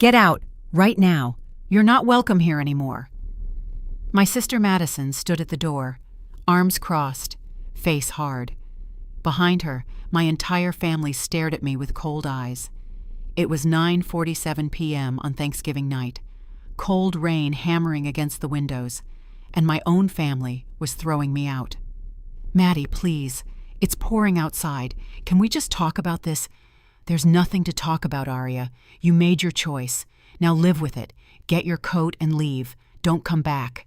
Get out, right now. You're not welcome here anymore. My sister Madison stood at the door, arms crossed, face hard. Behind her, my entire family stared at me with cold eyes. It was 9:47 p.m. on Thanksgiving night, cold rain hammering against the windows, and my own family was throwing me out. Maddie, please. It's pouring outside. Can we just talk about this? There's nothing to talk about, Aria. You made your choice. Now live with it. Get your coat and leave. Don't come back.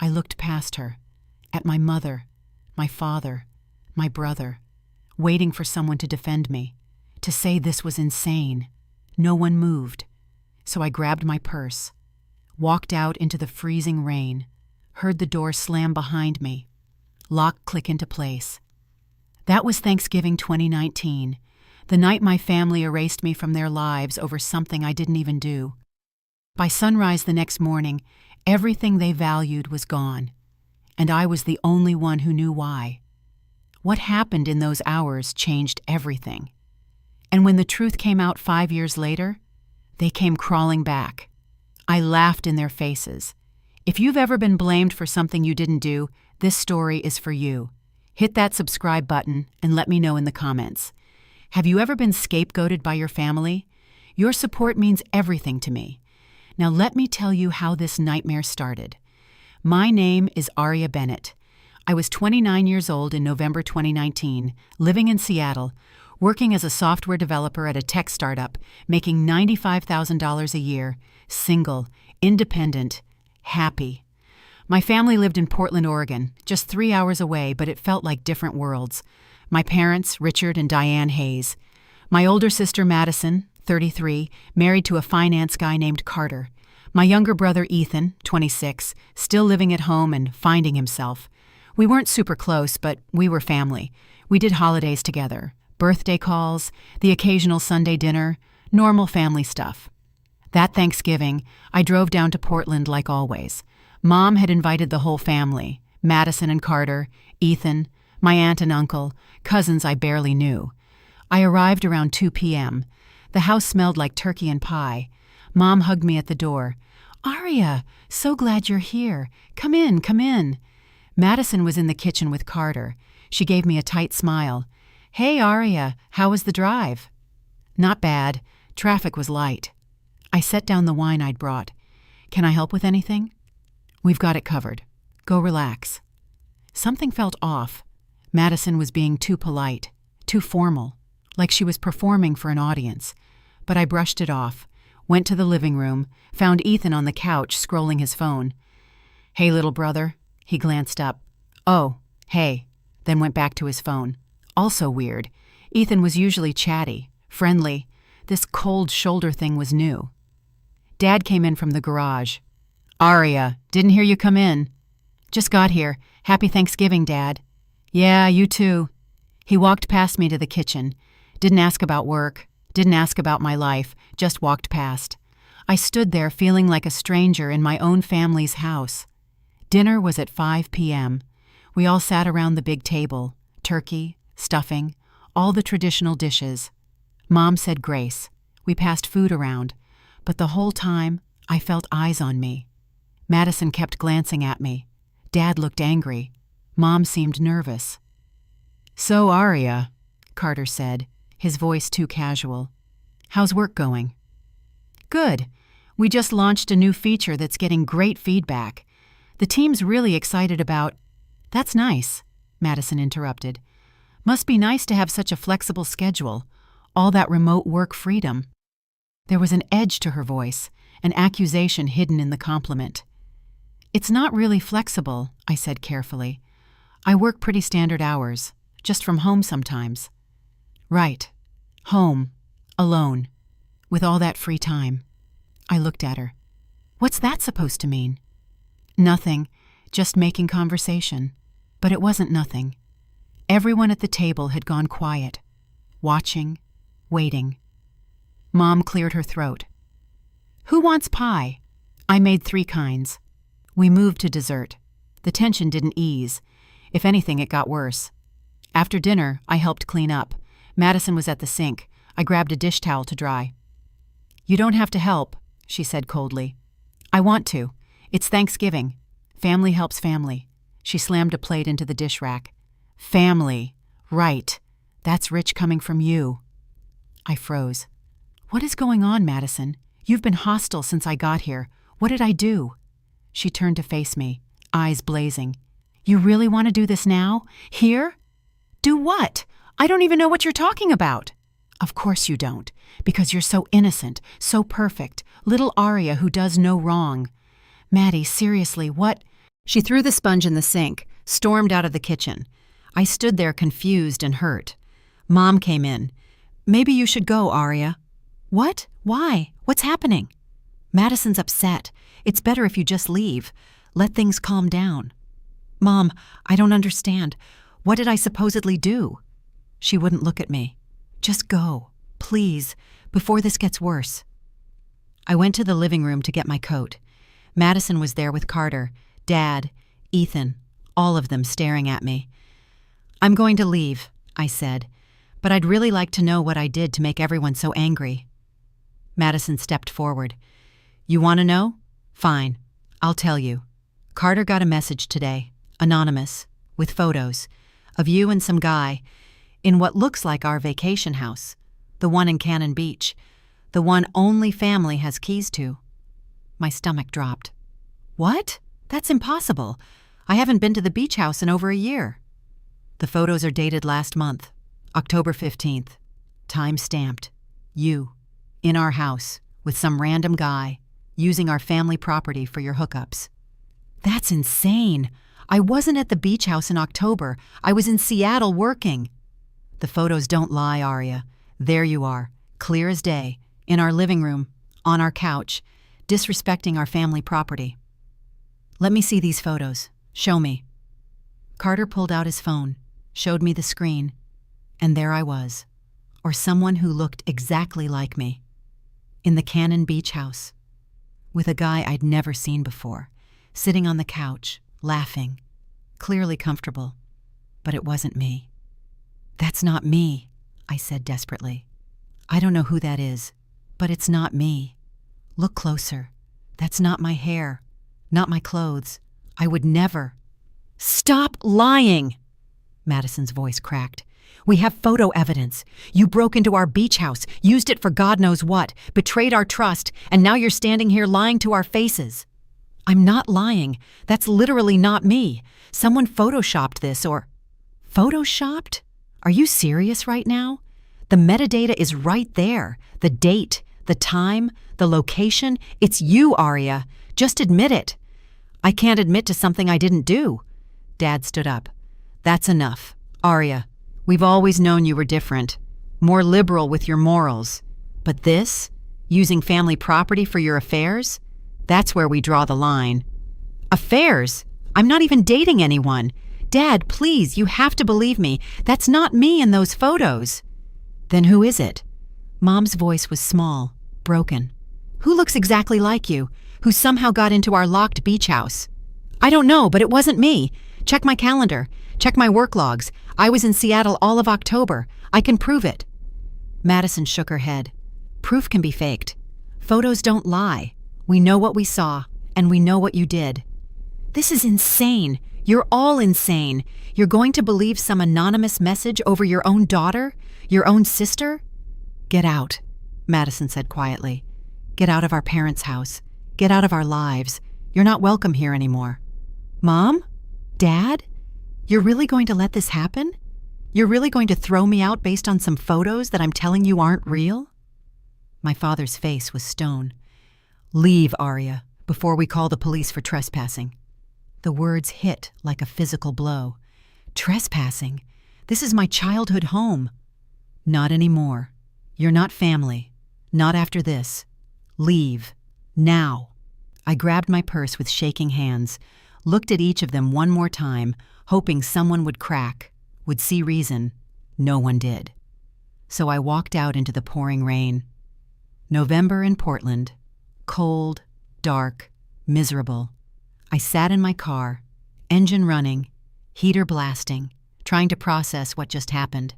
I looked past her, at my mother, my father, my brother, waiting for someone to defend me, to say this was insane. No one moved. So I grabbed my purse, walked out into the freezing rain, heard the door slam behind me, lock click into place. That was Thanksgiving 2019, the night my family erased me from their lives over something I didn't even do. By sunrise the next morning, everything they valued was gone, and I was the only one who knew why. What happened in those hours changed everything. And when the truth came out 5 years later, they came crawling back. I laughed in their faces. If you've ever been blamed for something you didn't do, this story is for you. Hit that subscribe button and let me know in the comments. Have you ever been scapegoated by your family? Your support means everything to me. Now let me tell you how this nightmare started. My name is Aria Bennett. I was 29 years old in November 2019, living in Seattle, working as a software developer at a tech startup, making $95,000 a year, single, independent, happy. My family lived in Portland, Oregon, just 3 hours away, but it felt like different worlds. My parents, Richard and Diane Hayes. My older sister, Madison, 33, married to a finance guy named Carter. My younger brother, Ethan, 26, still living at home and finding himself. We weren't super close, but we were family. We did holidays together, birthday calls, the occasional Sunday dinner, normal family stuff. That Thanksgiving, I drove down to Portland like always. Mom had invited the whole family, Madison and Carter, Ethan, my aunt and uncle, cousins I barely knew. I arrived around 2 p.m. The house smelled like turkey and pie. Mom hugged me at the door. Aria, so glad you're here. Come in, come in. Madison was in the kitchen with Carter. She gave me a tight smile. Hey, Aria, how was the drive? Not bad. Traffic was light. I set down the wine I'd brought. Can I help with anything? We've got it covered. Go relax. Something felt off. Madison was being too polite, too formal, like she was performing for an audience. But I brushed it off, went to the living room, found Ethan on the couch scrolling his phone. Hey, little brother. He glanced up. Oh, hey, then went back to his phone. Also weird. Ethan was usually chatty, friendly. This cold shoulder thing was new. Dad came in from the garage. Aria, didn't hear you come in. Just got here. Happy Thanksgiving, Dad. Yeah, you too. He walked past me to the kitchen. Didn't ask about work. Didn't ask about my life. Just walked past. I stood there feeling like a stranger in my own family's house. Dinner was at 5 p.m. We all sat around the big table. Turkey, stuffing, all the traditional dishes. Mom said grace. We passed food around. But the whole time, I felt eyes on me. Madison kept glancing at me. Dad looked angry. Mom seemed nervous. So, Aria, Carter said, his voice too casual. How's work going? Good. We just launched a new feature that's getting great feedback. The team's really excited about... That's nice, Madison interrupted. Must be nice to have such a flexible schedule, all that remote work freedom. There was an edge to her voice, an accusation hidden in the compliment. It's not really flexible, I said carefully. I work pretty standard hours, just from home sometimes. Right. Home. Alone. With all that free time. I looked at her. What's that supposed to mean? Nothing. Just making conversation. But it wasn't nothing. Everyone at the table had gone quiet. Watching. Waiting. Mom cleared her throat. Who wants pie? I made 3 kinds. We moved to dessert. The tension didn't ease. If anything, it got worse. After dinner, I helped clean up. Madison was at the sink. I grabbed a dish towel to dry. You don't have to help, she said coldly. I want to. It's Thanksgiving. Family helps family. She slammed a plate into the dish rack. Family. Right. That's rich coming from you. I froze. What is going on, Madison? You've been hostile since I got here. What did I do? She turned to face me, eyes blazing. You really want to do this now? Here? Do what? I don't even know what you're talking about. Of course you don't, because you're so innocent, so perfect, little Aria who does no wrong. Maddie, seriously, what? She threw the sponge in the sink, stormed out of the kitchen. I stood there confused and hurt. Mom came in. Maybe you should go, Aria. What? Why? What's happening? Madison's upset. It's better if you just leave. Let things calm down. Mom, I don't understand. What did I supposedly do? She wouldn't look at me. Just go, please, before this gets worse. I went to the living room to get my coat. Madison was there with Carter, Dad, Ethan, all of them staring at me. I'm going to leave, I said, but I'd really like to know what I did to make everyone so angry. Madison stepped forward. You want to know? Fine, I'll tell you. Carter got a message today, anonymous, with photos, of you and some guy, in what looks like our vacation house, the one in Cannon Beach, the one only family has keys to. My stomach dropped. What? That's impossible. I haven't been to the beach house in over a year. The photos are dated last month, October 15th. Time stamped. You, in our house, with some random guy, using our family property for your hookups. That's insane. I wasn't at the beach house in October. I was in Seattle working. The photos don't lie, Aria. There you are, clear as day, in our living room, on our couch, disrespecting our family property. Let me see these photos. Show me. Carter pulled out his phone, showed me the screen, and there I was, or someone who looked exactly like me, in the Cannon Beach house, with a guy I'd never seen before, sitting on the couch, laughing, clearly comfortable, but it wasn't me. That's not me, I said desperately. I don't know who that is, but it's not me. Look closer. That's not my hair, not my clothes. I would never. Stop lying! Madison's voice cracked. We have photo evidence. You broke into our beach house, used it for God knows what, betrayed our trust, and now you're standing here lying to our faces. I'm not lying. That's literally not me. Someone photoshopped this or... Photoshopped? Are you serious right now? The metadata is right there. The date, the time, the location. It's you, Aria. Just admit it. I can't admit to something I didn't do. Dad stood up. That's enough. Aria, we've always known you were different. More liberal with your morals. But this? Using family property for your affairs? That's where we draw the line. Affairs? I'm not even dating anyone. Dad, please, you have to believe me. That's not me in those photos. Then who is it? Mom's voice was small, broken. Who looks exactly like you? Who somehow got into our locked beach house? I don't know, but it wasn't me. Check my calendar. Check my work logs. I was in Seattle all of October. I can prove it. Madison shook her head. Proof can be faked. Photos don't lie. We know what we saw, and we know what you did. This is insane. You're all insane. You're going to believe some anonymous message over your own daughter? Your own sister? Get out, Madison said quietly. Get out of our parents' house. Get out of our lives. You're not welcome here anymore. Mom? Dad? You're really going to let this happen? You're really going to throw me out based on some photos that I'm telling you aren't real? My father's face was stone. Leave, Aria, before we call the police for trespassing. The words hit like a physical blow. Trespassing? This is my childhood home. Not anymore. You're not family. Not after this. Leave. Now. I grabbed my purse with shaking hands, looked at each of them one more time, hoping someone would crack, would see reason. No one did. So I walked out into the pouring rain. November in Portland. Cold, dark, miserable. I sat in my car, engine running, heater blasting, trying to process what just happened.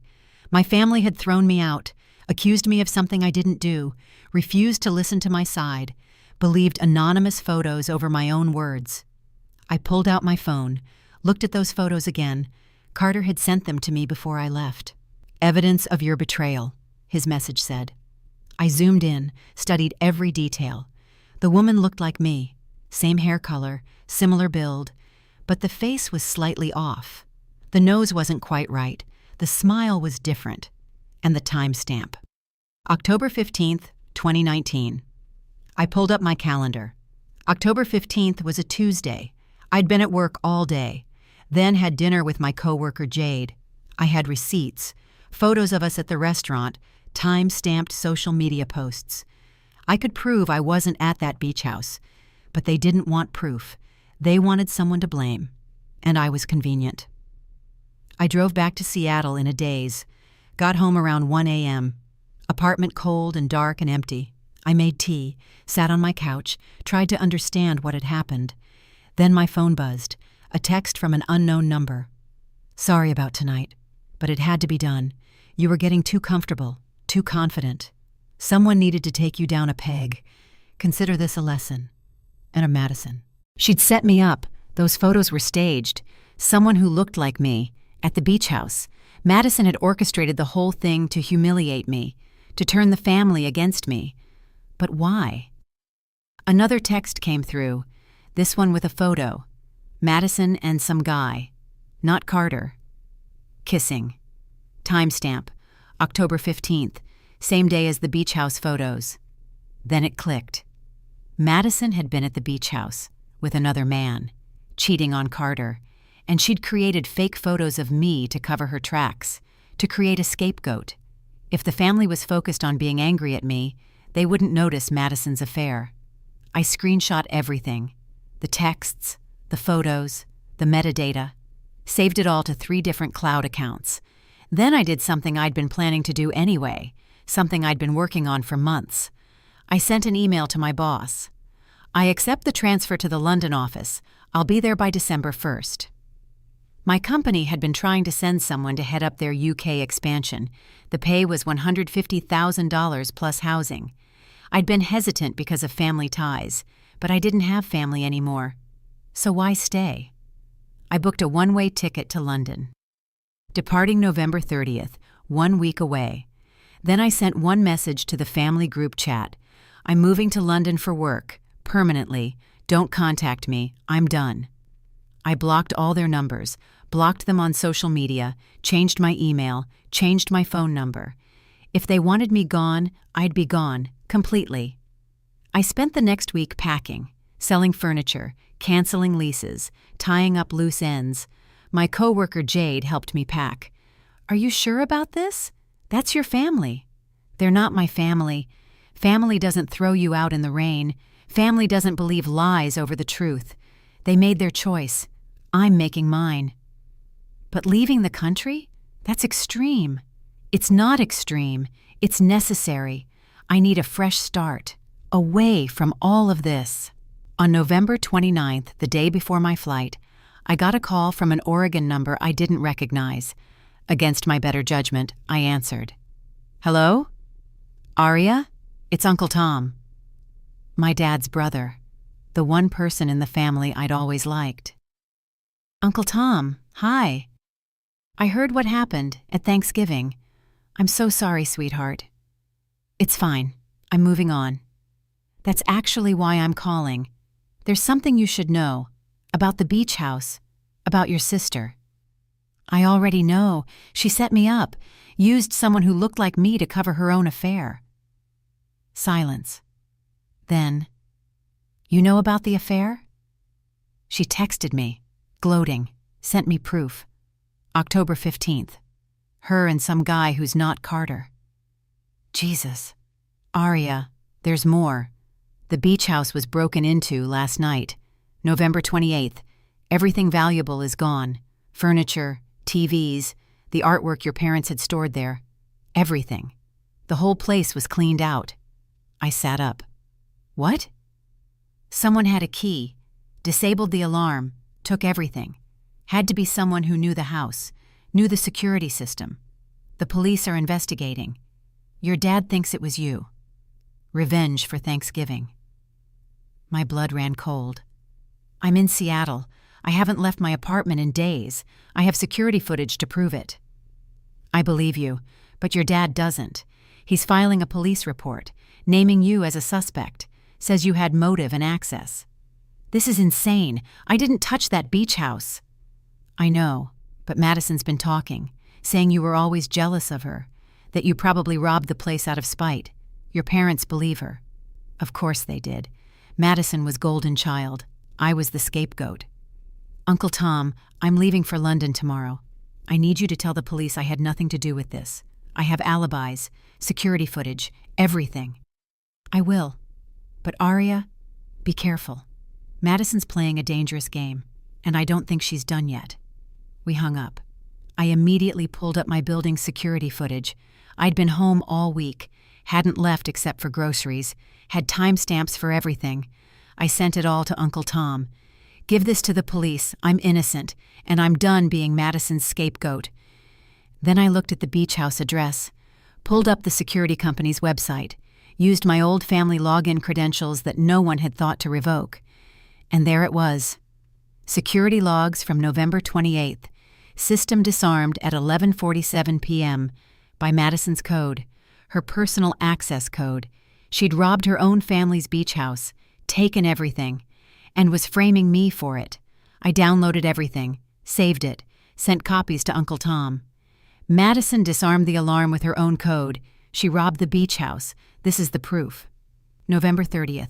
My family had thrown me out, accused me of something I didn't do, refused to listen to my side, believed anonymous photos over my own words. I pulled out my phone, looked at those photos again. Carter had sent them to me before I left. "Evidence of your betrayal," his message said. I zoomed in, studied every detail. The woman looked like me, same hair color, similar build, but the face was slightly off. The nose wasn't quite right, the smile was different, and the timestamp. October 15th, 2019. I pulled up my calendar. October 15th was a Tuesday. I'd been at work all day, then had dinner with my coworker Jade. I had receipts, photos of us at the restaurant, time-stamped social media posts. I could prove I wasn't at that beach house, but they didn't want proof. They wanted someone to blame, and I was convenient. I drove back to Seattle in a daze, got home around 1 a.m. Apartment cold and dark and empty. I made tea, sat on my couch, tried to understand what had happened. Then my phone buzzed, a text from an unknown number. "Sorry about tonight, but it had to be done. You were getting too comfortable, too confident. Someone needed to take you down a peg. Consider this a lesson." And a Madison. She'd set me up. Those photos were staged. Someone who looked like me, at the beach house. Madison had orchestrated the whole thing to humiliate me, to turn the family against me. But why? Another text came through, this one with a photo. Madison and some guy. Not Carter. Kissing. Timestamp, October 15th, same day as the beach house photos. Then it clicked. Madison had been at the beach house with another man, cheating on Carter, and she'd created fake photos of me to cover her tracks, to create a scapegoat. If the family was focused on being angry at me, they wouldn't notice Madison's affair. I screenshot everything, the texts, the photos, the metadata, saved it all to 3 different cloud accounts. Then I did something I'd been planning to do anyway, something I'd been working on for months. I sent an email to my boss. "I accept the transfer to the London office. I'll be there by December 1st. My company had been trying to send someone to head up their UK expansion. The pay was $150,000 plus housing. I'd been hesitant because of family ties, but I didn't have family anymore. So why stay? I booked a one-way ticket to London. Departing November 30th, 1 week away. Then I sent one message to the family group chat. "I'm moving to London for work, permanently. Don't contact me. I'm done." I blocked all their numbers, blocked them on social media, changed my email, changed my phone number. If they wanted me gone, I'd be gone, completely. I spent the next week packing, selling furniture, canceling leases, tying up loose ends. My coworker Jade helped me pack. "Are you sure about this? That's your family." "They're not my family. Family doesn't throw you out in the rain. Family doesn't believe lies over the truth. They made their choice. I'm making mine." "But leaving the country? That's extreme." "It's not extreme. It's necessary. I need a fresh start, away from all of this." On November 29th, the day before my flight, I got a call from an Oregon number I didn't recognize. Against my better judgment, I answered. "Hello? Aria? It's Uncle Tom." My dad's brother, the one person in the family I'd always liked. "Uncle Tom, hi. I heard what happened at Thanksgiving. I'm so sorry, sweetheart." "It's fine. I'm moving on. That's actually why I'm calling. There's something you should know about the beach house, about your sister." "I already know. She set me up, used someone who looked like me to cover her own affair." Silence. Then, "You know about the affair?" She texted me, gloating, sent me proof. October 15th. Her and some guy who's not Carter. Jesus. Aria, there's more. The beach house was broken into last night. November 28th. Everything valuable is gone. Furniture, TVs, the artwork your parents had stored there. Everything. The whole place was cleaned out. I sat up. What? Someone had a key, disabled the alarm, took everything. Had to be someone who knew the house, knew the security system. The police are investigating. Your dad thinks it was you. Revenge for Thanksgiving. My blood ran cold. I'm in Seattle. I haven't left my apartment in days. I have security footage to prove it. I believe you, but your dad doesn't. He's filing a police report, naming you as a suspect, says you had motive and access. This is insane. I didn't touch that beach house. I know, but Madison's been talking, saying you were always jealous of her, that you probably robbed the place out of spite. Your parents believe her. Of course they did. Madison was golden child. I was the scapegoat. Uncle Tom, I'm leaving for London tomorrow. I need you to tell the police I had nothing to do with this. I have alibis, security footage, everything. I will. But Aria, be careful. Madison's playing a dangerous game, and I don't think she's done yet. We hung up. I immediately pulled up my building's security footage. I'd been home all week, hadn't left except for groceries, had timestamps for everything. I sent it all to Uncle Tom. Give this to the police. I'm innocent, and I'm done being Madison's scapegoat. Then I looked at the beach house address, pulled up the security company's website, used my old family login credentials that no one had thought to revoke. And there it was. Security logs from November 28th. System disarmed at 11:47 p.m. by Madison's code, her personal access code. She'd robbed her own family's beach house, taken everything, and was framing me for it. I downloaded everything, saved it, sent copies to Uncle Tom. Madison disarmed the alarm with her own code. She robbed the beach house. This is the proof. November 30th.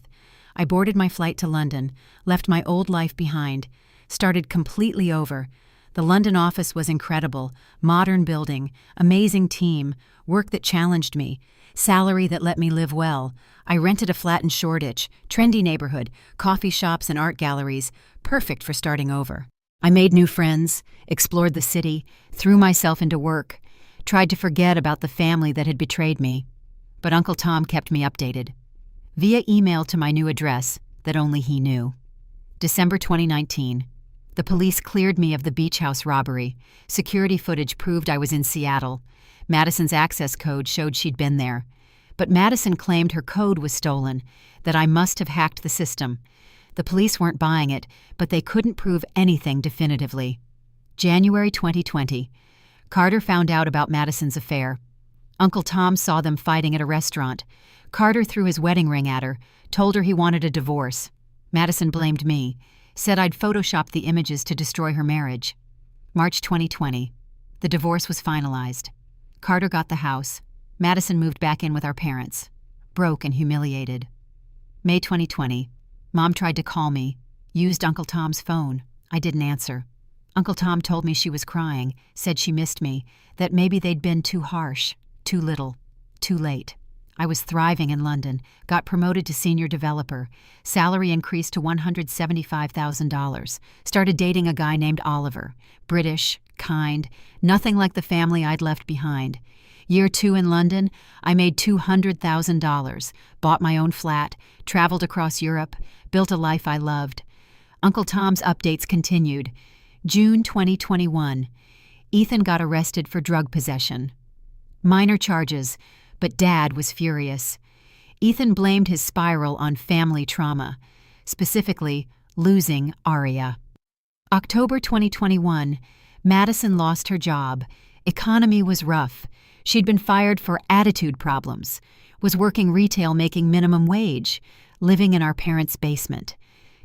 I boarded my flight to London, left my old life behind, started completely over. The London office was incredible. Modern building, amazing team, work that challenged me, salary that let me live well. I rented a flat in Shoreditch, trendy neighborhood, coffee shops and art galleries, perfect for starting over. I made new friends, explored the city, threw myself into work, tried to forget about the family that had betrayed me. But Uncle Tom kept me updated. Via email to my new address that only he knew. December 2019. The police cleared me of the beach house robbery. Security footage proved I was in Seattle. Madison's access code showed she'd been there. But Madison claimed her code was stolen, that I must have hacked the system. The police weren't buying it, but they couldn't prove anything definitively. January 2020. Carter found out about Madison's affair. Uncle Tom saw them fighting at a restaurant. Carter threw his wedding ring at her, told her he wanted a divorce. Madison blamed me, said I'd photoshopped the images to destroy her marriage. March 2020. The divorce was finalized. Carter got the house. Madison moved back in with our parents. Broke and humiliated. May 2020. Mom tried to call me. Used Uncle Tom's phone. I didn't answer. Uncle Tom told me she was crying, said she missed me, that maybe they'd been too harsh, too little, too late. I was thriving in London, got promoted to senior developer, salary increased to $175,000, started dating a guy named Oliver, British, kind, nothing like the family I'd left behind. Year 2 in London, I made $200,000, bought my own flat, traveled across Europe, built a life I loved. Uncle Tom's updates continued. June 2021. Ethan got arrested for drug possession. Minor charges, but Dad was furious. Ethan blamed his spiral on family trauma, specifically losing Aria. October 2021. Madison lost her job. Economy was rough. She'd been fired for attitude problems, was working retail making minimum wage, living in our parents' basement.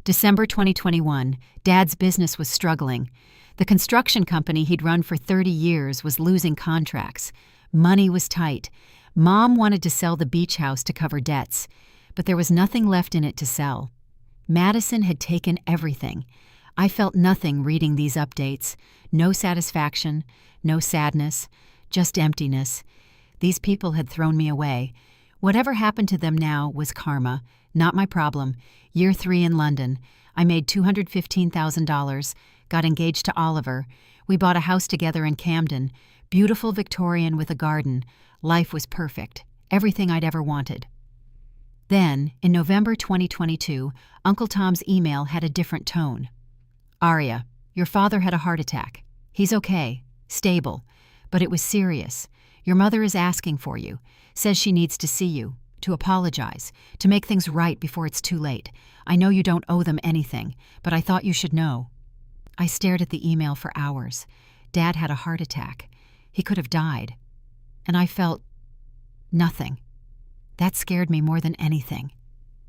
December 2021. Dad's business was struggling. The construction company he'd run for 30 years was losing contracts. Money was tight. Mom wanted to sell the beach house to cover debts, but there was nothing left in it to sell. Madison had taken everything. I felt nothing reading these updates. No satisfaction, no sadness, just emptiness. These people had thrown me away. Whatever happened to them now was karma, not my problem. Year 3 in London. I made $215,000, got engaged to Oliver. We bought a house together in Camden, beautiful Victorian with a garden. Life was perfect, everything I'd ever wanted. Then, in November 2022, Uncle Tom's email had a different tone. Aria, your father had a heart attack. He's okay, stable, but it was serious. Your mother is asking for you, says she needs to see you, to apologize, to make things right before it's too late. I know you don't owe them anything, but I thought you should know." I stared at the email for hours. Dad had a heart attack. He could have died. And I felt nothing. That scared me more than anything.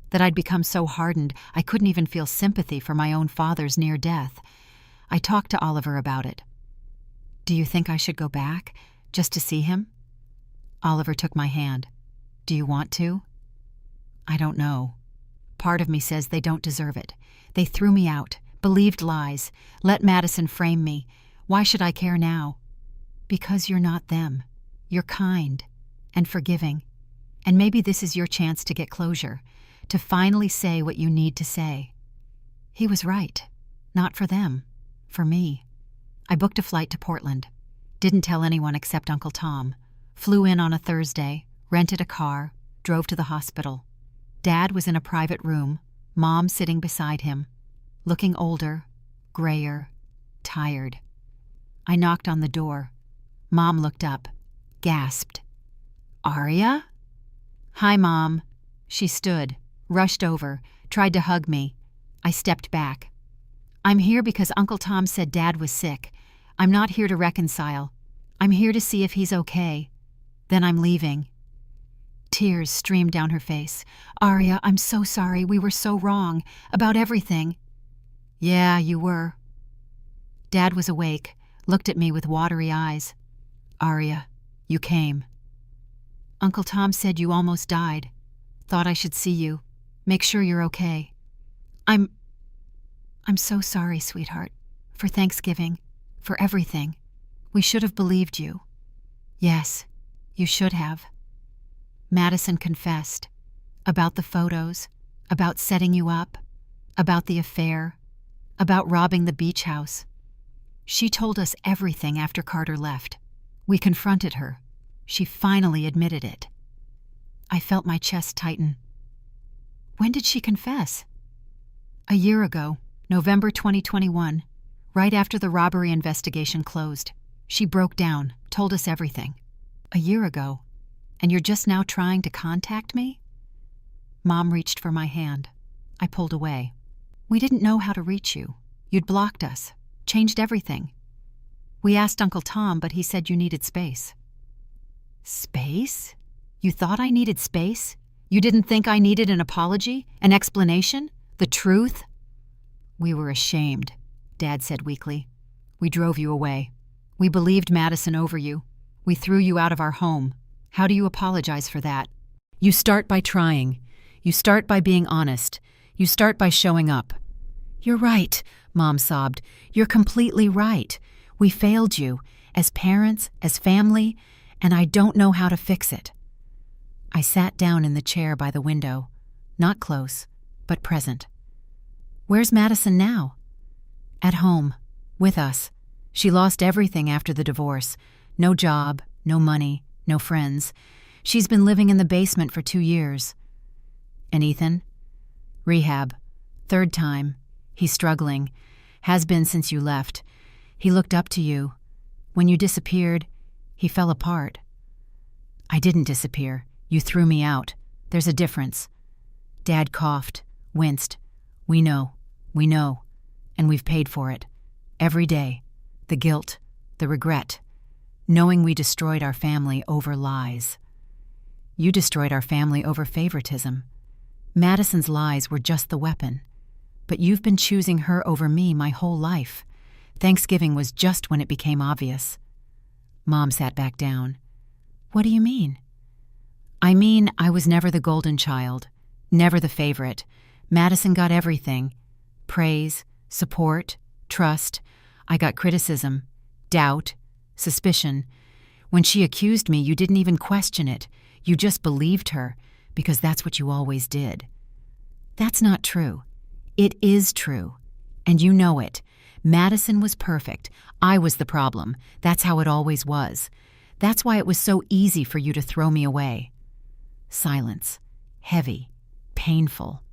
That I'd become so hardened I couldn't even feel sympathy for my own father's near death. I talked to Oliver about it. "Do you think I should go back, just to see him?" Oliver took my hand. "Do you want to?" "I don't know. Part of me says they don't deserve it. They threw me out, believed lies, let Madison frame me. Why should I care now?" "Because you're not them. You're kind and forgiving. And maybe this is your chance to get closure, to finally say what you need to say." He was right. Not for them. For me. I booked a flight to Portland. Didn't tell anyone except Uncle Tom. Flew in on a Thursday, rented a car, drove to the hospital. Dad was in a private room, Mom sitting beside him, looking older, grayer, tired. I knocked on the door. Mom looked up, gasped. "Aria?" "Hi, Mom." She stood, rushed over, tried to hug me. I stepped back. "I'm here because Uncle Tom said Dad was sick. I'm not here to reconcile. I'm here to see if he's okay. Then I'm leaving." Tears streamed down her face. "Aria, I'm so sorry. We were so wrong. About everything." "Yeah, you were." Dad was awake, looked at me with watery eyes. "Aria, you came." "Uncle Tom said you almost died. Thought I should see you. Make sure you're okay." I'm so sorry, sweetheart. For Thanksgiving. For everything. We should have believed you." "Yes, you should have." Madison confessed. About the photos. About setting you up. About the affair. About robbing the beach house. She told us everything after Carter left. We confronted her. She finally admitted it. I felt my chest tighten. "When did she confess?" "A year ago, November 2021, right after the robbery investigation closed. She broke down, told us everything." "A year ago? And you're just now trying to contact me?" Mom reached for my hand. I pulled away. "We didn't know how to reach you. You'd blocked us, changed everything. We asked Uncle Tom, but he said you needed space." "Space? You thought I needed space? You didn't think I needed an apology, an explanation, the truth?" "We were ashamed," Dad said weakly. "We drove you away. We believed Madison over you. We threw you out of our home. How do you apologize for that?" "You start by trying. You start by being honest. You start by showing up." "You're right," Mom sobbed. "You're completely right. We failed you, as parents, as family, and I don't know how to fix it." I sat down in the chair by the window, not close, but present. "Where's Madison now?" "At home, with us. She lost everything after the divorce. No job, no money, no friends. She's been living in the basement for 2 years. "And Ethan?" "Rehab. 3rd time. He's struggling. Has been since you left. He looked up to you. When you disappeared, he fell apart." "I didn't disappear. You threw me out. There's a difference." Dad coughed, winced. We know. And we've paid for it. Every day. The guilt, the regret. Knowing we destroyed our family over lies. You destroyed our family over favoritism. Madison's lies were just the weapon. But you've been choosing her over me my whole life. Thanksgiving was just when it became obvious." Mom sat back down. "What do you mean?" "I mean, I was never the golden child, never the favorite. Madison got everything. Praise, support, trust. I got criticism, doubt, suspicion. When she accused me, you didn't even question it. You just believed her, because that's what you always did." "That's not true." "It is true. And you know it. Madison was perfect. I was the problem. That's how it always was. That's why it was so easy for you to throw me away." Silence. Heavy. Painful.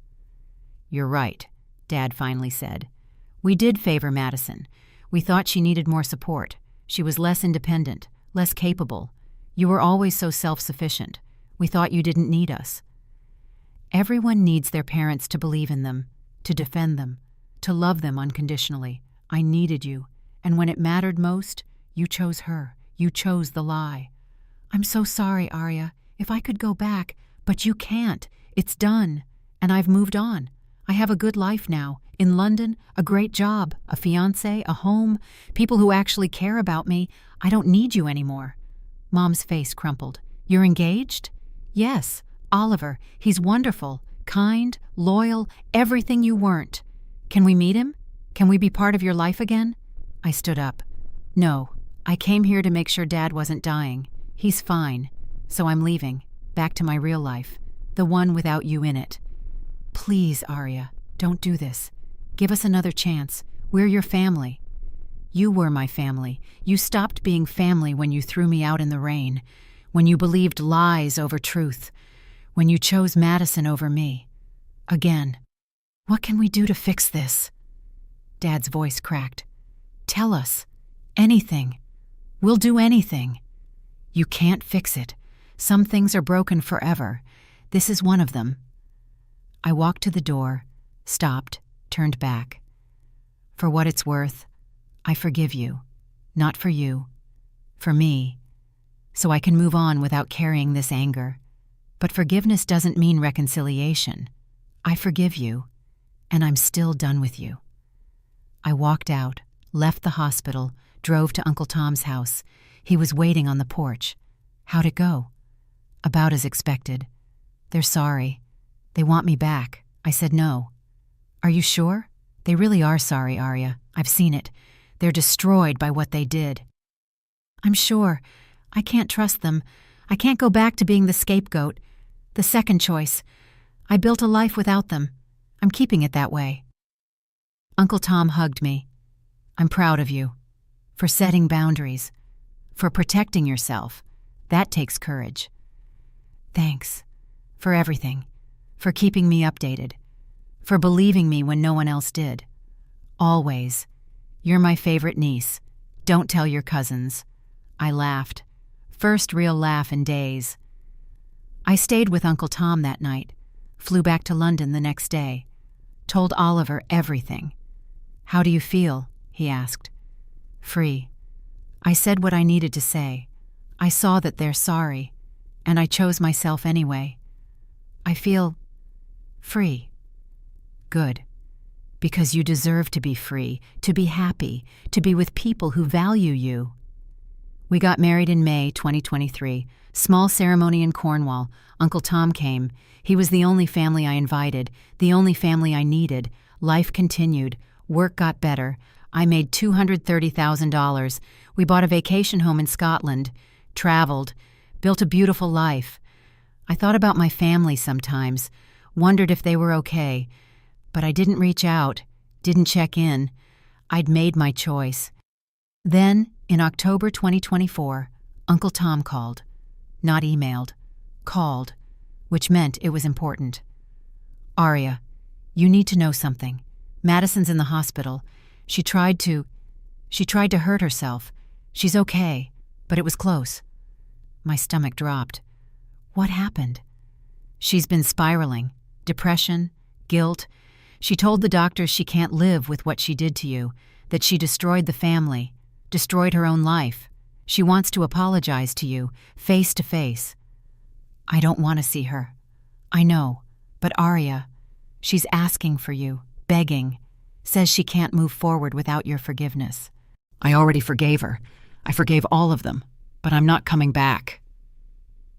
"You're right," Dad finally said. "We did favor Madison. We thought she needed more support. She was less independent, less capable. You were always so self-sufficient. We thought you didn't need us." Everyone needs their parents to believe in them, to defend them, to love them unconditionally. I needed you, and when it mattered most, you chose her. You chose the lie. "I'm so sorry, Arya. If I could go back, but you can't. It's done. And I've moved on. I have a good life now. In London, a great job, a fiancé, a home, people who actually care about me. I don't need you anymore." Mom's face crumpled. "You're engaged?" "Yes. Oliver. He's wonderful, kind, loyal, everything you weren't. Can we meet him? Can we be part of your life again?" I stood up. "No. I came here to make sure Dad wasn't dying. He's fine. So I'm leaving. Back to my real life. The one without you in it." "Please, Arya, don't do this. Give us another chance. We're your family." "You were my family. You stopped being family when you threw me out in the rain, when you believed lies over truth, when you chose Madison over me. Again. What can we do to fix this?" Dad's voice cracked. "Tell us. Anything. We'll do anything." "You can't fix it. Some things are broken forever. This is one of them." I walked to the door, stopped, turned back. "For what it's worth, I forgive you. Not for you. For me. So I can move on without carrying this anger. But forgiveness doesn't mean reconciliation. I forgive you, and I'm still done with you." I walked out, left the hospital, drove to Uncle Tom's house. He was waiting on the porch. "How'd it go?" "About as expected. They're sorry. They want me back." I said no. "Are you sure? They really are sorry, Arya. I've seen it. They're destroyed by what they did." "I'm sure. I can't trust them. I can't go back to being the scapegoat. The second choice. I built a life without them. I'm keeping it that way." Uncle Tom hugged me. "I'm proud of you. For setting boundaries. For protecting yourself. That takes courage. Thanks. For everything. For keeping me updated. For believing me when no one else did. Always. You're my favorite niece. Don't tell your cousins." I laughed. First real laugh in days. I stayed with Uncle Tom that night. Flew back to London the next day. Told Oliver everything. "How do you feel?" he asked. "Free." I said what I needed to say. I saw that they're sorry, and I chose myself anyway. I feel free. Good. Because you deserve to be free, to be happy, to be with people who value you. We got married in May 2023. Small ceremony in Cornwall. Uncle Tom came. He was the only family I invited, the only family I needed. Life continued. Work got better. I made $230,000. We bought a vacation home in Scotland, traveled, built a beautiful life. I thought about my family sometimes, wondered if they were okay, but I didn't reach out, didn't check in. I'd made my choice. Then, in October 2024, Uncle Tom called. Not emailed. Called, which meant it was important. "Arya, you need to know something. Madison's in the hospital. She tried to hurt herself. She's okay, but it was close." My stomach dropped. What happened? "She's been spiraling. Depression, guilt. She told the doctors she can't live with what she did to you, that she destroyed the family, destroyed her own life. She wants to apologize to you, face to face." "I don't want to see her." "I know, but Arya, she's asking for you, begging, says she can't move forward without your forgiveness." "I already forgave her. I forgave all of them, but I'm not coming back."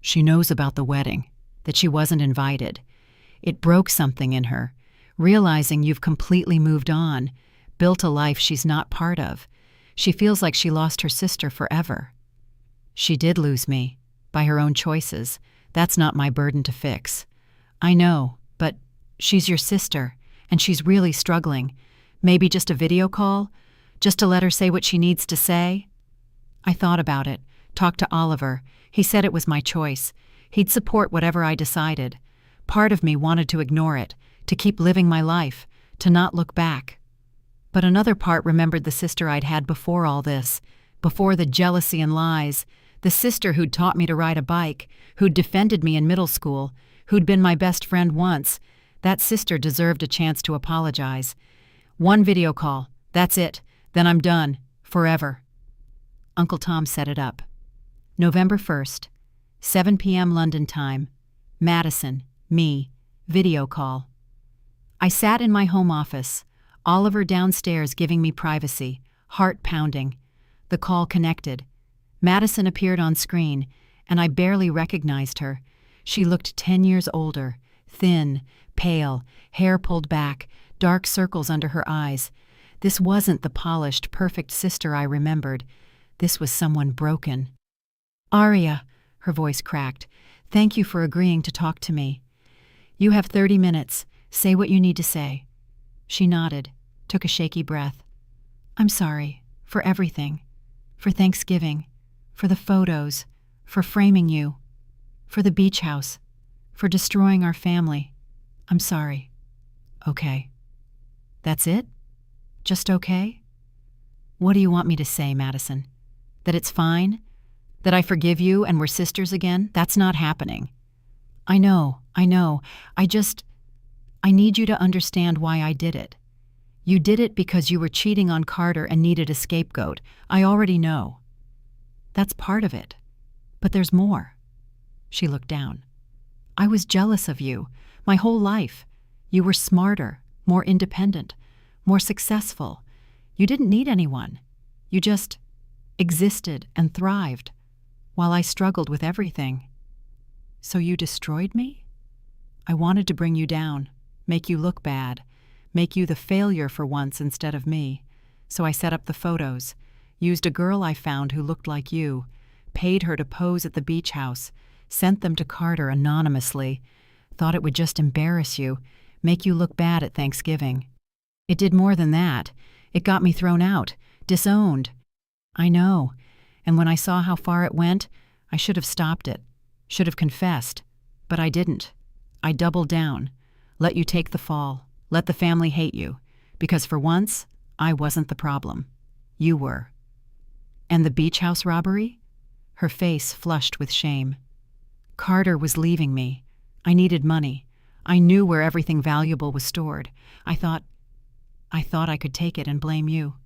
"She knows about the wedding, that she wasn't invited. It broke something in her, realizing you've completely moved on, built a life she's not part of. She feels like she lost her sister forever." "She did lose me, by her own choices. That's not my burden to fix." "I know, but she's your sister, and she's really struggling. Maybe just a video call? Just to let her say what she needs to say?" I thought about it, talked to Oliver. He said it was my choice. He'd support whatever I decided. Part of me wanted to ignore it, to keep living my life, to not look back. But another part remembered the sister I'd had before all this, before the jealousy and lies, The sister who'd taught me to ride a bike, who'd defended me in middle school, who'd been my best friend once. That sister deserved a chance to apologize. One video call. That's it. Then I'm done. Forever. Uncle Tom set it up. November 1st, 7 p.m. London time. Madison, me, video call. I sat in my home office, Oliver downstairs giving me privacy, heart pounding. The call connected. Madison appeared on screen, and I barely recognized her. She looked 10 years older, thin, pale, hair pulled back, dark circles under her eyes. This wasn't the polished, perfect sister I remembered. This was someone broken. "Aria," her voice cracked, "thank you for agreeing to talk to me. You have 30 minutes. Say what you need to say." She nodded, took a shaky breath. "I'm sorry. For everything. For Thanksgiving. For the photos. For framing you. For the beach house. For destroying our family. I'm sorry." "Okay." "That's it? Just okay?" "What do you want me to say, Madison? That it's fine? That I forgive you and we're sisters again? That's not happening." I know. I need you to understand why I did it. You did it because you were cheating on Carter and needed a scapegoat. I already know. That's part of it. But there's more." She looked down. "I was jealous of you, my whole life. You were smarter, more independent, more successful. You didn't need anyone. You just existed and thrived, while I struggled with everything. So you destroyed me? I wanted to bring you down, make you look bad, make you the failure for once instead of me. So I set up the photos, used a girl I found who looked like you, paid her to pose at the beach house, sent them to Carter anonymously, thought it would just embarrass you, make you look bad at Thanksgiving. It did more than that. It got me thrown out, disowned. I know, and when I saw how far it went, I should have stopped it, should have confessed, but I didn't. I doubled down, let you take the fall, let the family hate you, because for once, I wasn't the problem. You were. And the beach house robbery? Her face flushed with shame. Carter was leaving me. I needed money. I knew where everything valuable was stored. I thought I could take it and blame you,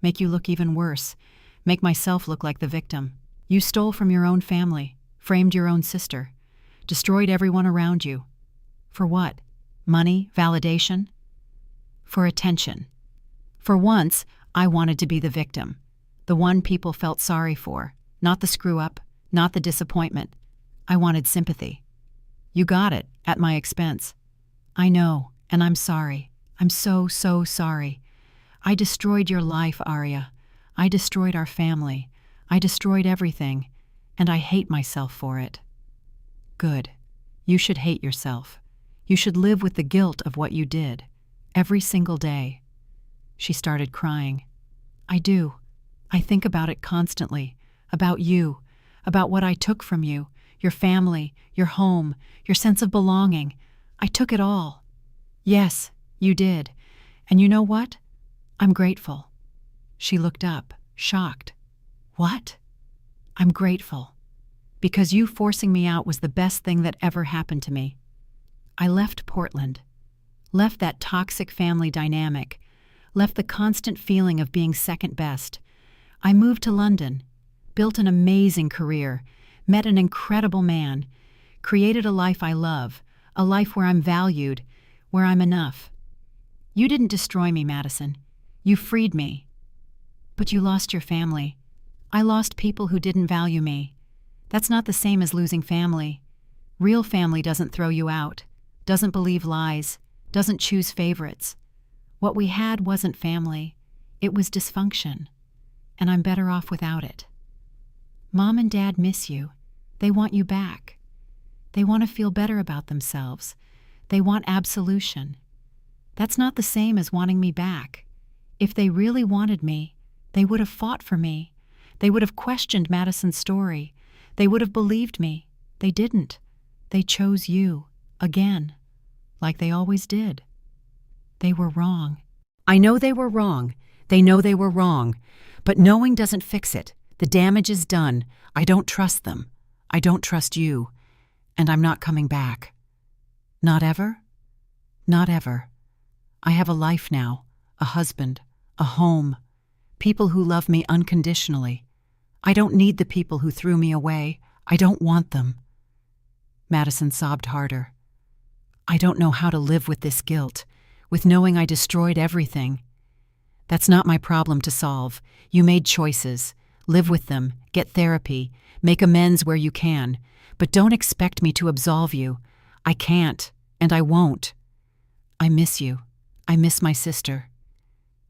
make you look even worse, make myself look like the victim. You stole from your own family, framed your own sister, destroyed everyone around you. For what? Money? Validation? For attention. For once, I wanted to be the victim, the one people felt sorry for, not the screw-up, not the disappointment. I wanted sympathy. You got it, at my expense. I know, and I'm sorry. I'm so sorry. I destroyed your life, Aria. I destroyed our family. I destroyed everything, and I hate myself for it. Good. You should hate yourself. You should live with the guilt of what you did, every single day. She started crying. I do. I think about it constantly, about you, about what I took from you, your family, your home, your sense of belonging. I took it all. Yes, you did. And you know what? I'm grateful. She looked up, shocked. What? I'm grateful. Because you forcing me out was the best thing that ever happened to me. I left Portland, left that toxic family dynamic, left the constant feeling of being second best. I moved to London, built an amazing career, met an incredible man, created a life I love, a life where I'm valued, where I'm enough. You didn't destroy me, Madison. You freed me. But you lost your family. I lost people who didn't value me. That's not the same as losing family. Real family doesn't throw you out, doesn't believe lies, doesn't choose favorites. What we had wasn't family. It was dysfunction. And I'm better off without it. Mom and Dad miss you. They want you back. They want to feel better about themselves. They want absolution. That's not the same as wanting me back. If they really wanted me, they would have fought for me. They would have questioned Madison's story. They would have believed me. They didn't. They chose you, again, like they always did. They were wrong. I know they were wrong. They know they were wrong. But knowing doesn't fix it. The damage is done. I don't trust them. I don't trust you. And I'm not coming back. Not ever? Not ever. I have a life now, a husband, a home, people who love me unconditionally. I don't need the people who threw me away. I don't want them. Madison sobbed harder. I don't know how to live with this guilt, with knowing I destroyed everything. That's not my problem to solve. You made choices. Live with them, get therapy, make amends where you can, but don't expect me to absolve you. I can't, and I won't. I miss you. I miss my sister.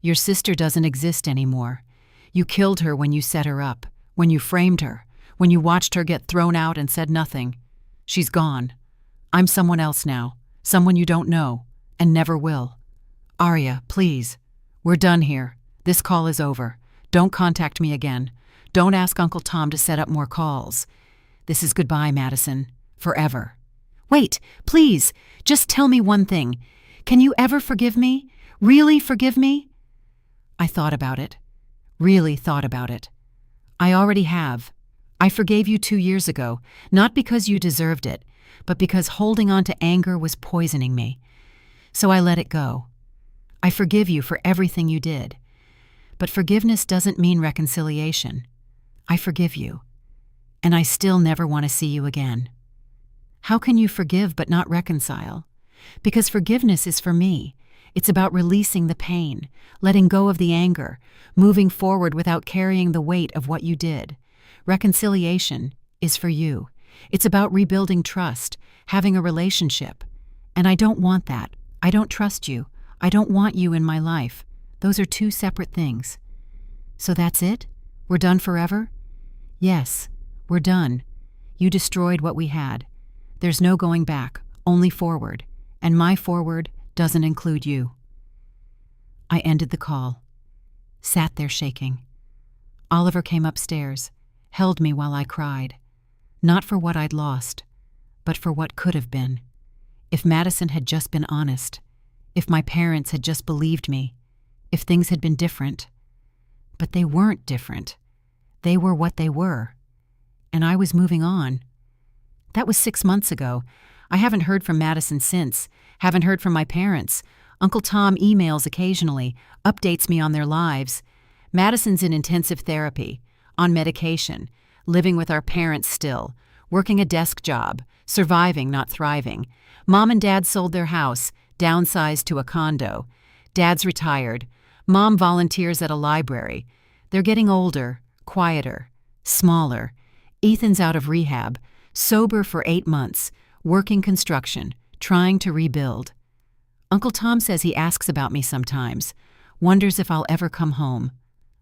Your sister doesn't exist anymore. You killed her when you set her up, when you framed her, when you watched her get thrown out and said nothing. She's gone. I'm someone else now, someone you don't know, and never will. Arya, please. We're done here. This call is over. Don't contact me again. Don't ask Uncle Tom to set up more calls. This is goodbye, Madison. Forever. Wait, please, just tell me one thing. Can you ever forgive me? Really forgive me? I thought about it. Really thought about it. I already have. I forgave you 2 years ago, not because you deserved it, but because holding on to anger was poisoning me. So I let it go. I forgive you for everything you did. But forgiveness doesn't mean reconciliation. I forgive you. And I still never want to see you again. How can you forgive but not reconcile? Because forgiveness is for me. It's about releasing the pain, letting go of the anger, moving forward without carrying the weight of what you did. Reconciliation is for you. It's about rebuilding trust, having a relationship. And I don't want that. I don't trust you. I don't want you in my life. Those are two separate things. So that's it? We're done forever? Yes, we're done. You destroyed what we had. There's no going back, only forward. And my forward doesn't include you. I ended the call. Sat there shaking. Oliver came upstairs, held me while I cried. Not for what I'd lost, but for what could have been. If Madison had just been honest, if my parents had just believed me, if things had been different. But they weren't different. They were what they were. And I was moving on. That was 6 months ago. I haven't heard from Madison since, haven't heard from my parents. Uncle Tom emails occasionally, updates me on their lives. Madison's in intensive therapy, on medication, living with our parents still, working a desk job, surviving, not thriving. Mom and Dad sold their house, downsized to a condo. Dad's retired. Mom volunteers at a library. They're getting older, quieter, smaller. Ethan's out of rehab, sober for 8 months, working construction, trying to rebuild. Uncle Tom says he asks about me sometimes, wonders if I'll ever come home.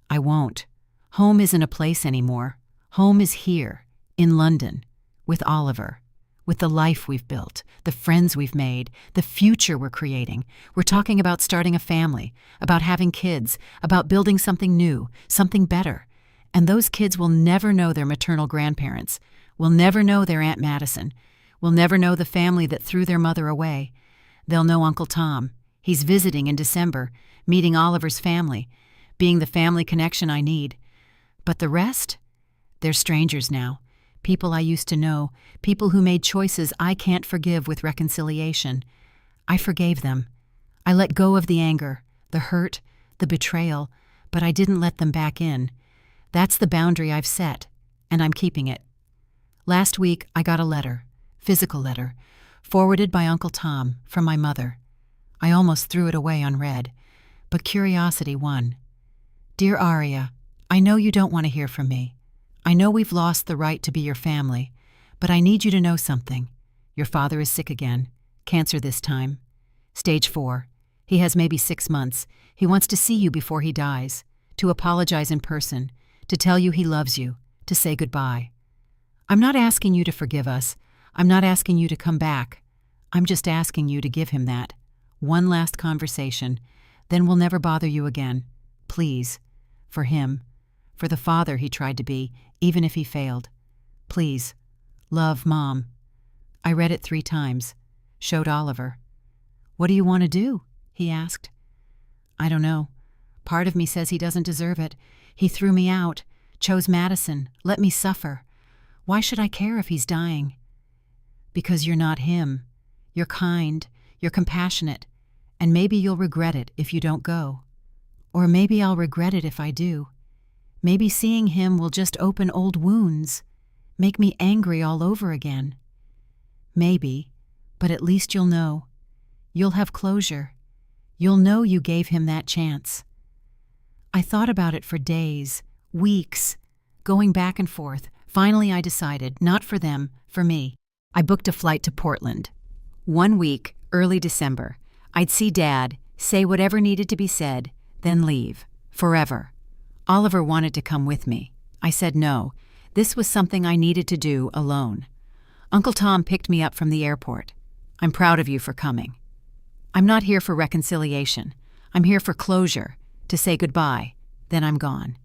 I won't. Home isn't a place anymore. Home is here, in London, with Oliver, with the life we've built, the friends we've made, the future we're creating. We're talking about starting a family, about having kids, about building something new, something better. And those kids will never know their maternal grandparents, will never know their Aunt Madison, will never know the family that threw their mother away. They'll know Uncle Tom. He's visiting in December, meeting Oliver's family, being the family connection I need. But the rest? They're strangers now. People I used to know, people who made choices I can't forgive with reconciliation. I forgave them. I let go of the anger, the hurt, the betrayal, but I didn't let them back in. That's the boundary I've set, and I'm keeping it. Last week, I got a letter, physical letter, forwarded by Uncle Tom from my mother. I almost threw it away unread, but curiosity won. Dear Arya, I know you don't want to hear from me. I know we've lost the right to be your family, but I need you to know something. Your father is sick again, cancer this time. Stage 4. He has maybe 6 months. He wants to see you before he dies, to apologize in person, to tell you he loves you, to say goodbye. I'm not asking you to forgive us. I'm not asking you to come back. I'm just asking you to give him that. One last conversation. Then we'll never bother you again. Please. For him. For the father he tried to be, even if he failed. Please. Love, Mom. I read it 3 times. Showed Oliver. What do you want to do? He asked. I don't know. Part of me says he doesn't deserve it. He threw me out. chose Madison, let me suffer. Why should I care if he's dying? Because you're not him. You're kind, you're compassionate, and maybe you'll regret it if you don't go. Or maybe I'll regret it if I do. Maybe seeing him will just open old wounds, make me angry all over again. Maybe, but at least you'll know. You'll have closure. You'll know you gave him that chance. I thought about it for days, weeks, going back and forth. Finally, I decided, not for them, for me. I booked a flight to Portland. 1 week, early December. I'd see Dad, say whatever needed to be said, then leave. Forever. Oliver wanted to come with me. I said no. This was something I needed to do alone. Uncle Tom picked me up from the airport. I'm proud of you for coming. I'm not here for reconciliation. I'm here for closure, to say goodbye, then I'm gone.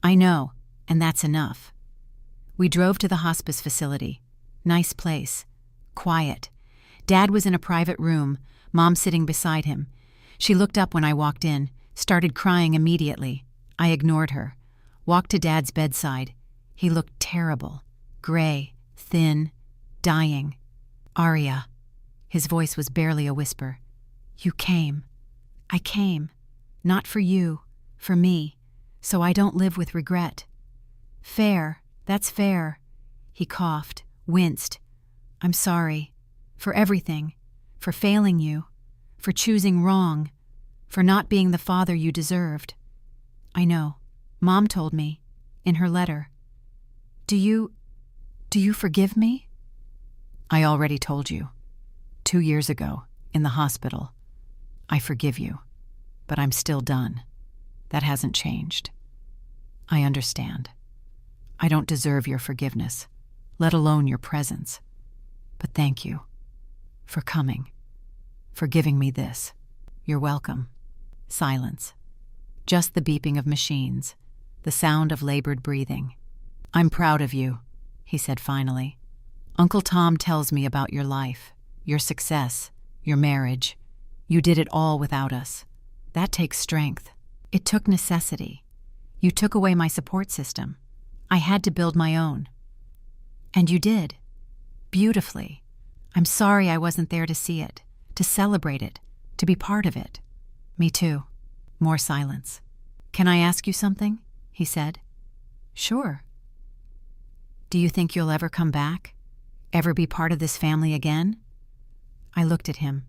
I know, and that's enough. We drove to the hospice facility. Nice place. Quiet. Dad was in a private room, Mom sitting beside him. She looked up when I walked in, started crying immediately. I ignored her. Walked to Dad's bedside. He looked terrible. Gray, thin, dying. Arya. His voice was barely a whisper. You came. I came. Not for you, for me, so I don't live with regret. Fair, that's fair. He coughed, winced. I'm sorry. For everything. For failing you. For choosing wrong. For not being the father you deserved. I know. Mom told me. In her letter. Do you forgive me? I already told you. 2 years ago, in the hospital. I forgive you. But I'm still done. That hasn't changed. I understand. I don't deserve your forgiveness, let alone your presence. But thank you. For coming. For giving me this. You're welcome. Silence. Just the beeping of machines. The sound of labored breathing. I'm proud of you, he said finally. Uncle Tom tells me about your life, your success, your marriage. You did it all without us. That takes strength. It took necessity. You took away my support system. I had to build my own. And you did. Beautifully. I'm sorry I wasn't there to see it, to celebrate it, to be part of it. Me too. More silence. Can I ask you something? He said. Sure. Do you think you'll ever come back? Ever be part of this family again? I looked at him,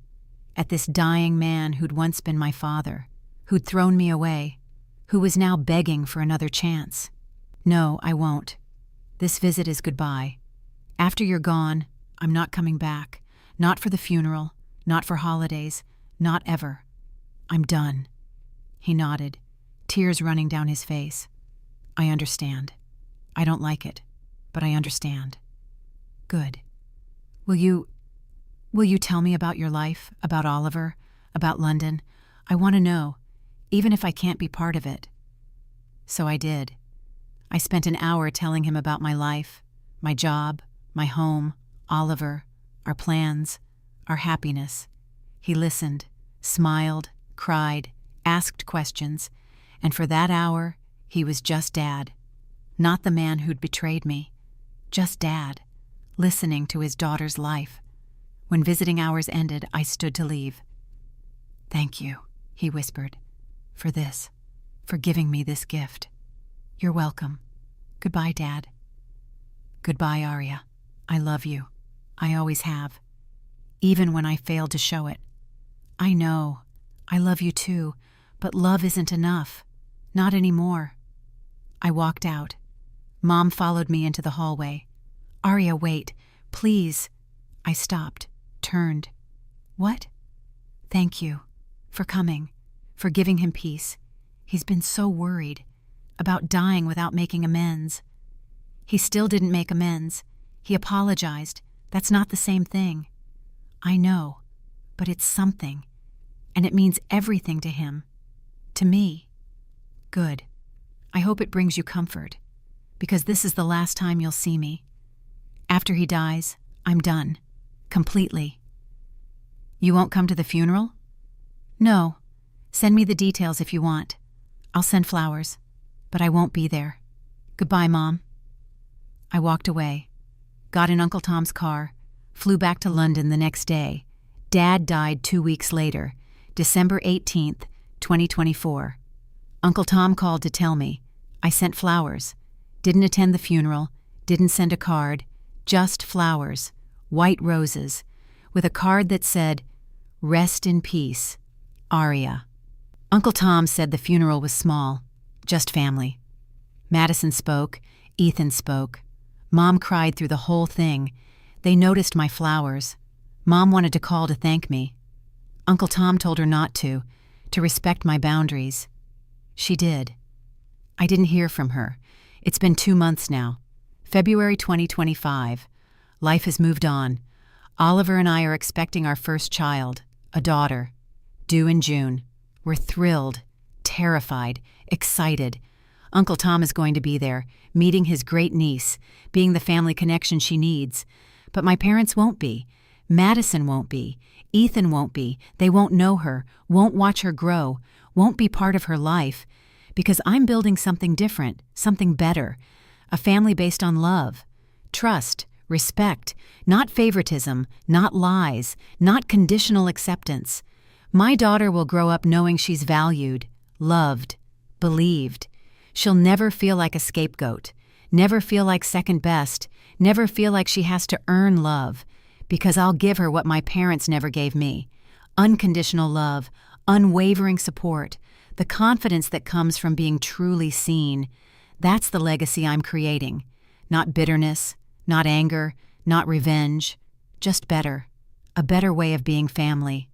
at this dying man who'd once been my father, who'd thrown me away, who was now begging for another chance. No, I won't. This visit is goodbye. After you're gone, I'm not coming back. Not for the funeral, not for holidays, not ever. I'm done. He nodded, tears running down his face. I understand. I don't like it, but I understand. Good. Will you tell me about your life, about Oliver, about London? I want to know, even if I can't be part of it. So I did. I spent an hour telling him about my life, my job, my home, Oliver, our plans, our happiness. He listened, smiled, cried, asked questions, and for that hour, he was just Dad. Not the man who'd betrayed me. Just Dad, listening to his daughter's life. When visiting hours ended, I stood to leave. Thank you, he whispered, for this, for giving me this gift. You're welcome. Goodbye, Dad. Goodbye, Arya. I love you. I always have. Even when I failed to show it. I know. I love you too, but love isn't enough. Not anymore. I walked out. Mom followed me into the hallway. Arya, wait. Please. I stopped, turned. What? Thank you. For coming. For giving him peace. He's been so worried. About dying without making amends. He still didn't make amends. He apologized. That's not the same thing. I know. But it's something. And it means everything to him. To me. Good. I hope it brings you comfort. Because this is the last time you'll see me. After he dies, I'm done. Completely. You won't come to the funeral? No. Send me the details if you want. I'll send flowers. But I won't be there. Goodbye, Mom. I walked away, got in Uncle Tom's car, flew back to London the next day. Dad died 2 weeks later, December 18th, 2024. Uncle Tom called to tell me. I sent flowers. Didn't attend the funeral, didn't send a card, just flowers, white roses, with a card that said, "Rest in peace, Aria." Uncle Tom said the funeral was small, just family. Madison spoke, Ethan spoke. Mom cried through the whole thing. They noticed my flowers. Mom wanted to call to thank me. Uncle Tom told her not to respect my boundaries. She did. I didn't hear from her. It's been 2 months now. February 2025. Life has moved on. Oliver and I are expecting our first child, a daughter, due in June. We're thrilled, terrified, excited. Uncle Tom is going to be there, meeting his great niece, being the family connection she needs. But my parents won't be. Madison won't be. Ethan won't be. They won't know her, won't watch her grow, won't be part of her life. Because I'm building something different, something better. A family based on love, trust, respect, not favoritism, not lies, not conditional acceptance. My daughter will grow up knowing she's valued, loved, believed. She'll never feel like a scapegoat, never feel like second best, never feel like she has to earn love, because I'll give her what my parents never gave me. Unconditional love, unwavering support, the confidence that comes from being truly seen. That's the legacy I'm creating. Not bitterness, not anger, not revenge, just better. A better way of being family.